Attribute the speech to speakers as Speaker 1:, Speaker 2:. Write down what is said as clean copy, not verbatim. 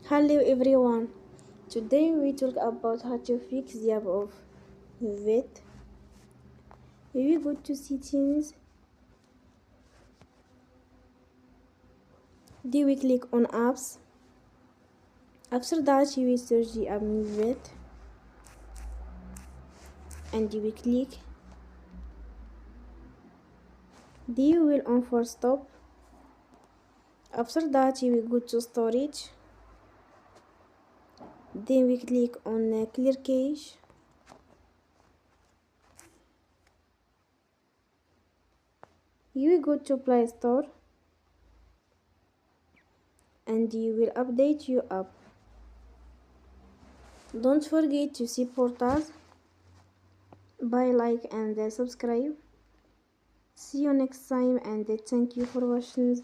Speaker 1: Hello everyone. Today we talk about how to fix the app of Moovit. We go to settings. Then we click on apps. After that we search the app Moovit and we click. Then we will on for stop. After that we go to storage. Then we click on clear cache. You will go to Play Store and you will update your app. Don't forget to support us by like and subscribe. See you next time and thank you for watching.